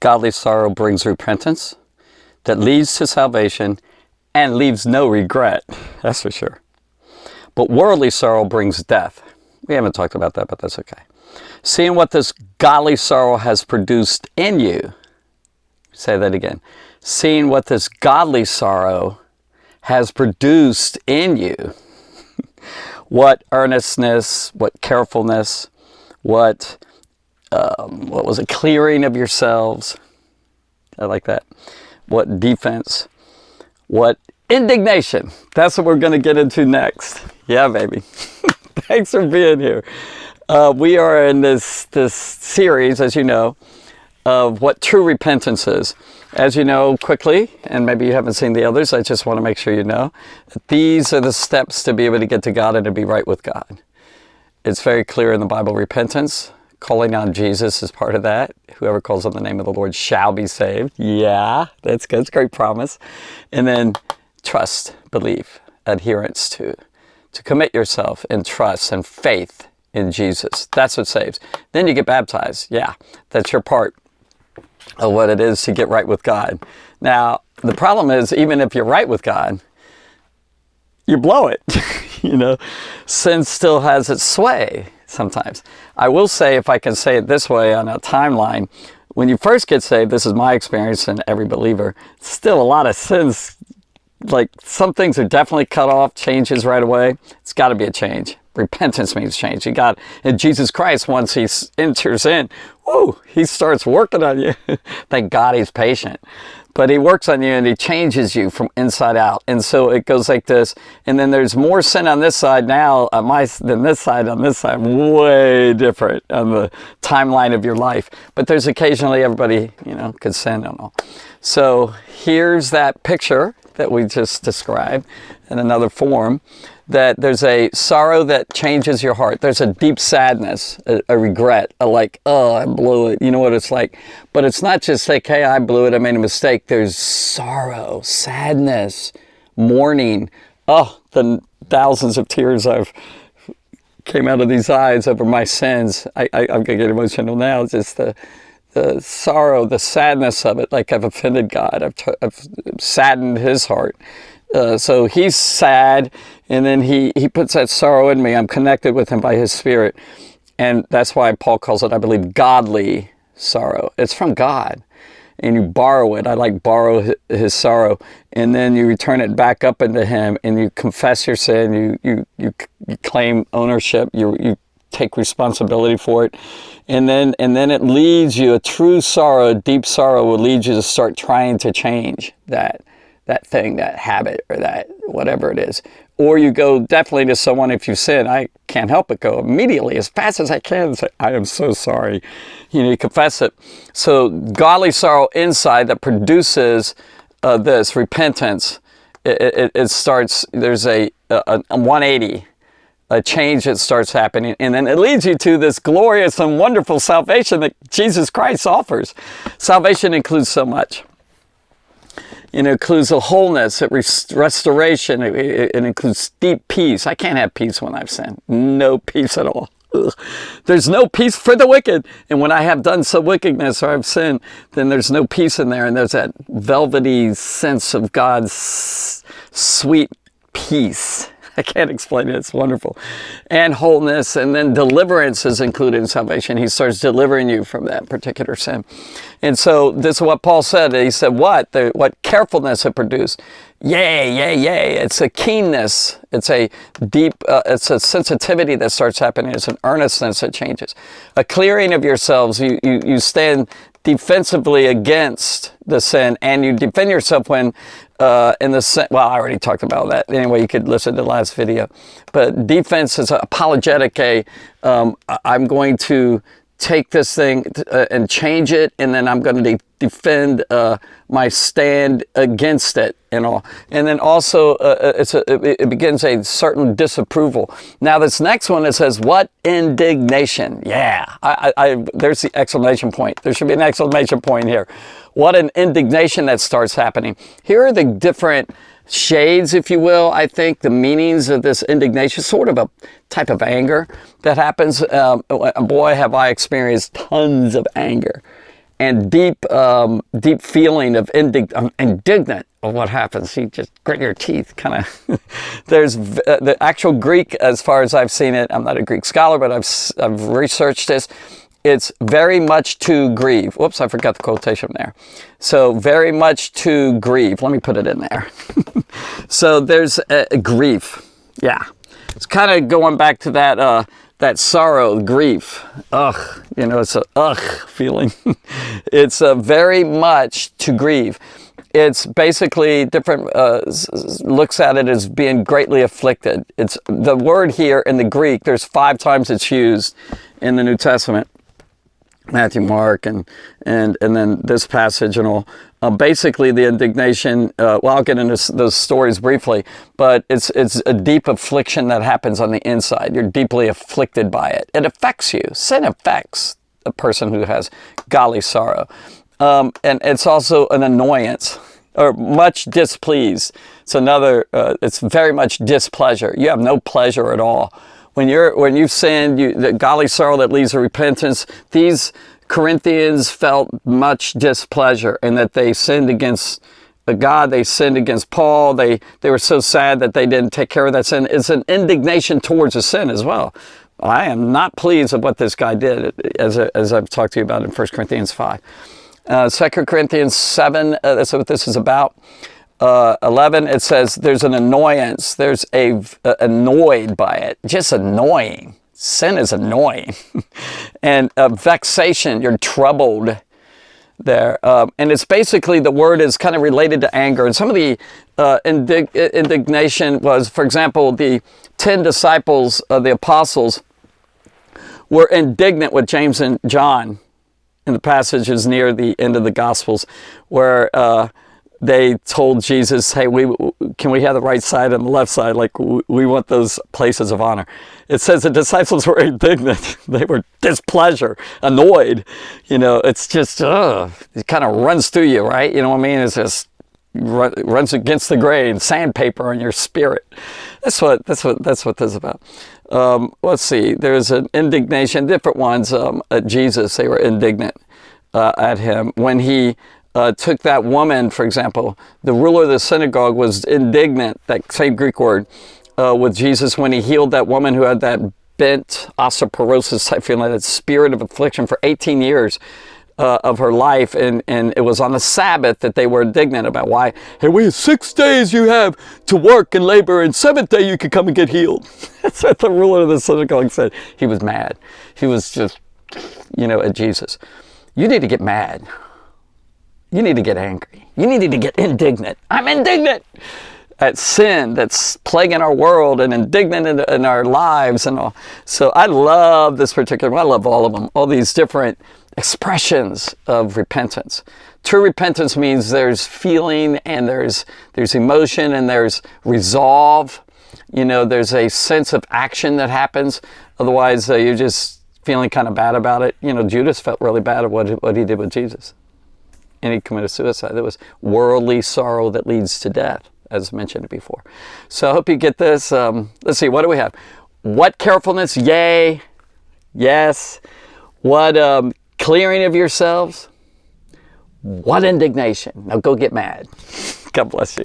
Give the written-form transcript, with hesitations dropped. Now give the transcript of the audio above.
godly sorrow brings repentance that leads to salvation and leaves no regret. That's for sure. But worldly sorrow brings death. We haven't talked about that, but that's okay. Seeing what this godly sorrow has produced in you. Say that again. Seeing what this godly sorrow has produced in you. What earnestness, what carefulness, what was it? Clearing of yourselves. I like that. What defense. What indignation. That's what we're going to get into next. Yeah, baby. Thanks for being here. We are in this series, as you know, of what true repentance is. As you know, quickly, and maybe you haven't seen the others, I just want to make sure you know, that these are the steps to be able to get to God and to be right with God. It's very clear in the Bible, repentance, calling on Jesus is part of that. Whoever calls on the name of the Lord shall be saved. Yeah, that's good. It's a great promise. And then trust, belief, adherence to commit yourself in trust and faith in Jesus. That's what saves. Then you get baptized. Yeah, that's your part of what it is to get right with God. Now, the problem is, even if you're right with God, you blow it. Sin still has its sway sometimes. I will say, if I can say it this way on a timeline, when you first get saved, this is my experience and every believer, still a lot of sins, like some things are definitely cut off, changes right away. It's got to be a change. Repentance means change. And Jesus Christ, once he enters in, he starts working on you. Thank God he's patient. But he works on you and he changes you from inside out. And so it goes like this. And then there's more sin on this side now than this side on this side. Way different on the timeline of your life. But there's occasionally everybody, could sin and all. So here's that picture that we just described in another form. That there's a sorrow that changes your heart. There's a deep sadness, a regret, I blew it. You know what it's like? But it's not just like, hey, I blew it, I made a mistake. There's sorrow, sadness, mourning. The thousands of tears I've came out of these eyes over my sins. I'm going to get emotional now. Just the sorrow, the sadness of it, like I've offended God. I've saddened his heart. So he's sad, and then he puts that sorrow in me. I'm connected with him by his Spirit. And that's why Paul calls it, I believe, godly sorrow. It's from God. And you borrow it. I borrow his sorrow. And then you return it back up into him, and you confess your sin. You claim ownership. You take responsibility for it. And then it leads you, a true sorrow, a deep sorrow will lead you to start trying to change that thing, that habit, or that whatever it is. Or you go definitely to someone, if you sin, I can't help but go immediately, as fast as I can, and say, I am so sorry. You confess it. So godly sorrow inside that produces this repentance, it starts, there's a 180, a change that starts happening, and then it leads you to this glorious and wonderful salvation that Jesus Christ offers. Salvation includes so much. It includes a wholeness, restoration. It includes deep peace. I can't have peace when I've sinned. No peace at all. Ugh. There's no peace for the wicked. And when I have done some wickedness or I've sinned, then there's no peace in there. And there's that velvety sense of God's sweet peace. I can't explain it. It's wonderful. And wholeness, and then deliverance is included in salvation. He starts delivering you from that particular sin. And so this is what Paul said. He said, what carefulness it produced. Yay. It's a keenness. It's a deep, it's a sensitivity that starts happening. It's an earnestness that changes. A clearing of yourselves. You stand defensively against the sin, and you defend yourself when in the sin. Well, I already talked about that. Anyway, you could listen to the last video. But defense is apologetic. I'm going to take this thing and change it, and then I'm going to defend my stand against it and all. And then also it begins a certain disapproval. Now this next one, it says, what indignation? Yeah, there's the exclamation point. There should be an exclamation point here. What an indignation that starts happening. Here are the different shades, if you will, I think, the meanings of this indignation, sort of a type of anger that happens. Boy, have I experienced tons of anger. and deep feeling of indignant of what happens. You just grit your teeth, kind of. There's the actual Greek, as far as I've seen it. I'm not a Greek scholar, but I've researched this. It's very much to grieve. Whoops, I forgot the quotation there. So very much to grieve. Let me put it in there. So there's a grief. Yeah. It's kind of going back to that sorrow, grief. Ugh. You know, it's a ugh feeling. It's very much to grieve. It's basically different, looks at it as being greatly afflicted. It's the word here in the Greek, there's 5 times it's used in the New Testament. Matthew, Mark, and then this passage and all. Basically, the indignation. Well, I'll get into those stories briefly, but it's a deep affliction that happens on the inside. You're deeply afflicted by it. It affects you. Sin affects a person who has godly sorrow, and it's also an annoyance or much displeased. It's another. It's very much displeasure. You have no pleasure at all. When you've sinned, the godly sorrow that leads to repentance, these Corinthians felt much displeasure in that they sinned against God, they sinned against Paul, they were so sad that they didn't take care of that sin. It's an indignation towards a sin as well. I am not pleased with what this guy did, as I've talked to you about in 1 Corinthians 5. 2 Corinthians 7, that's what this is about. 11, it says there's an annoyance. There's annoyed by it. Just annoying. Sin is annoying. And vexation, you're troubled there. And it's basically, the word is kind of related to anger. And some of the indignation was, for example, the 10 disciples of the apostles were indignant with James and John in the passages near the end of the Gospels, where they told Jesus, hey, can we have the right side and the left side? Like, we want those places of honor. It says the disciples were indignant. They were displeasure, annoyed. You know, it's just, it kind of runs through you, right? You know what I mean? It's just runs against the grain, sandpaper in your spirit. That's what this is about. Let's see. There's an indignation, different ones. At Jesus, they were indignant at him when he took that woman, for example. The ruler of the synagogue was indignant, that same Greek word, with Jesus when he healed that woman who had that bent osteoporosis type feeling, that spirit of affliction for 18 years of her life. And it was on the Sabbath that they were indignant about. Why? Hey, we have 6 days you have to work and labor, and 7th day you can come and get healed. That's what the ruler of the synagogue said. He was mad. He was just, at Jesus. You need to get mad. You need to get angry. You need to get indignant. I'm indignant at sin that's plaguing our world and indignant in our lives and all. So I love this particular one. I love all of them. All these different expressions of repentance. True repentance means there's feeling and there's emotion and there's resolve. There's a sense of action that happens. Otherwise, you're just feeling kind of bad about it. Judas felt really bad at what he did with Jesus. And he committed suicide. There was worldly sorrow that leads to death, as mentioned before. So I hope you get this. Let's see, what do we have? What carefulness? Yea. Yes. What clearing of yourselves? What indignation? Now go get mad. God bless you.